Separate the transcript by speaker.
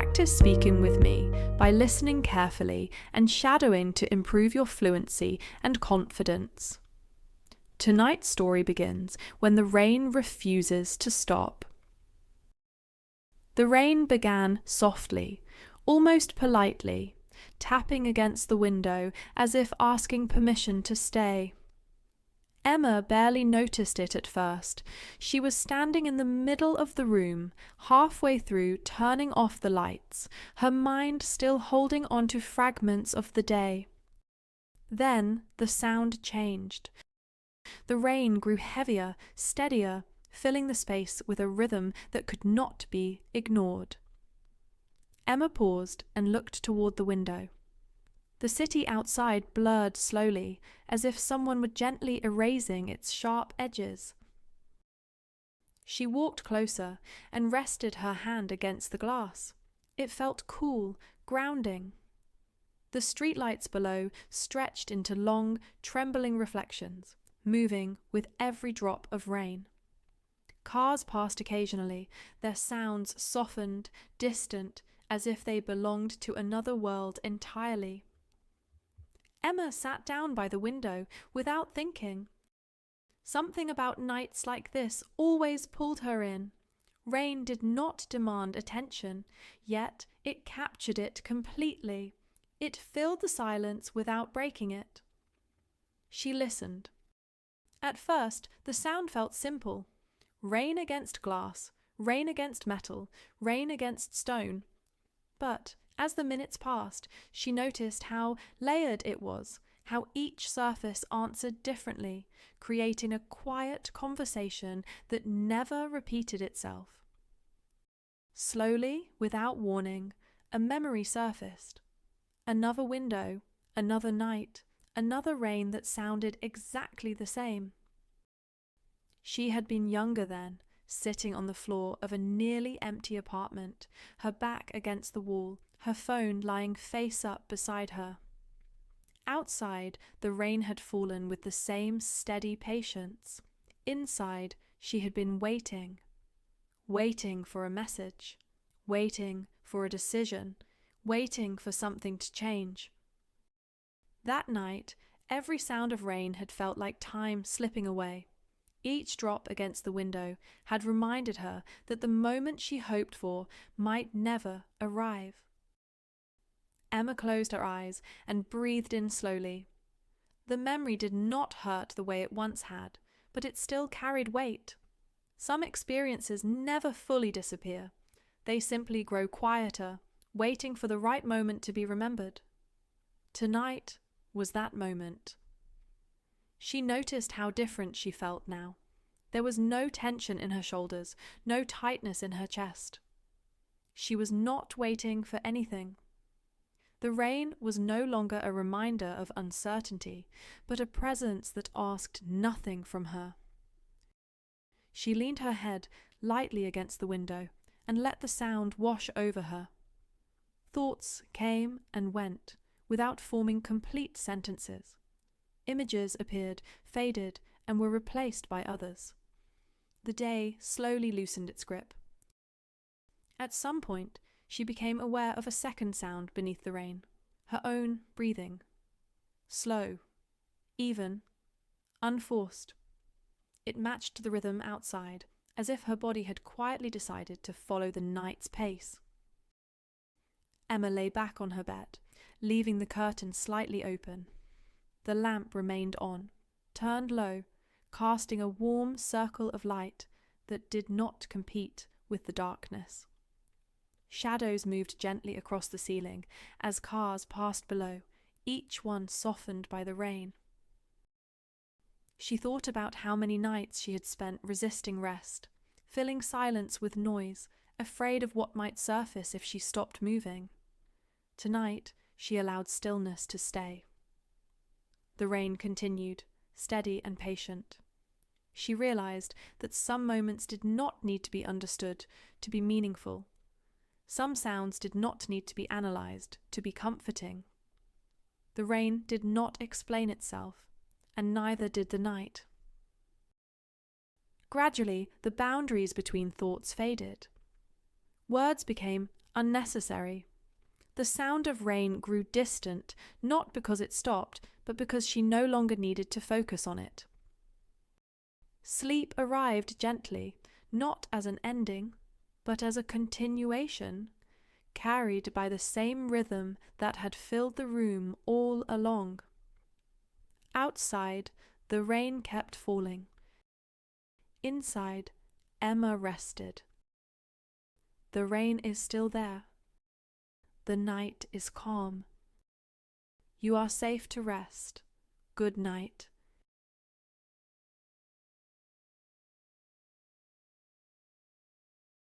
Speaker 1: Practice speaking with me by listening carefully and shadowing to improve your fluency and confidence. Tonight's story begins when the rain refuses to stop. The rain began softly, almost politely, tapping against the window as if asking permission to stay. Emma barely noticed it at first. She was standing in the middle of the room, halfway through turning off the lights, her mind still holding on to fragments of the day. Then the sound changed. The rain grew heavier, steadier, filling the space with a rhythm that could not be ignored. Emma paused and looked toward the window. The city outside blurred slowly, as if someone were gently erasing its sharp edges. She walked closer and rested her hand against the glass. It felt cool, grounding. The streetlights below stretched into long, trembling reflections, moving with every drop of rain. Cars passed occasionally, their sounds softened, distant, as if they belonged to another world entirely. Emma sat down by the window without thinking. Something about nights like this always pulled her in. Rain did not demand attention, yet it captured it completely. It filled the silence without breaking it. She listened. At first, the sound felt simple. Rain against glass, rain against metal, rain against stone. But as the minutes passed, she noticed how layered it was, how each surface answered differently, creating a quiet conversation that never repeated itself. Slowly, without warning, a memory surfaced. Another window, another night, another rain that sounded exactly the same. She had been younger then, sitting on the floor of a nearly empty apartment, her back against the wall, her phone lying face up beside her. Outside, the rain had fallen with the same steady patience. Inside, she had been waiting for a message, waiting for a decision, waiting for something to change. That night, every sound of rain had felt like time slipping away. Each drop against the window had reminded her that the moment she hoped for might never arrive. Emma closed her eyes and breathed in slowly. The memory did not hurt the way it once had, but it still carried weight. Some experiences never fully disappear. They simply grow quieter, waiting for the right moment to be remembered. Tonight was that moment. She noticed how different she felt now. There was no tension in her shoulders, no tightness in her chest. She was not waiting for anything. The rain was no longer a reminder of uncertainty, but a presence that asked nothing from her. She leaned her head lightly against the window and let the sound wash over her. Thoughts came and went, without forming complete sentences. Images appeared, faded, and were replaced by others. The day slowly loosened its grip. At some point, she became aware of a second sound beneath the rain, her own breathing. Slow, even, unforced. It matched the rhythm outside, as if her body had quietly decided to follow the night's pace. Emma lay back on her bed, leaving the curtain slightly open. The lamp remained on, turned low, casting a warm circle of light that did not compete with the darkness. Shadows moved gently across the ceiling as cars passed below, each one softened by the rain. She thought about how many nights she had spent resisting rest, filling silence with noise, afraid of what might surface if she stopped moving. Tonight, she allowed stillness to stay. The rain continued, steady and patient. She realized that some moments did not need to be understood to be meaningful. Some sounds did not need to be analyzed to be comforting. The rain did not explain itself, and neither did the night. Gradually, the boundaries between thoughts faded. Words became unnecessary. The sound of rain grew distant, not because it stopped, but because she no longer needed to focus on it. Sleep arrived gently, not as an ending, but as a continuation, carried by the same rhythm that had filled the room all along. Outside, the rain kept falling. Inside, Emma rested. The rain is still there. The night is calm. You are safe to rest. Good night.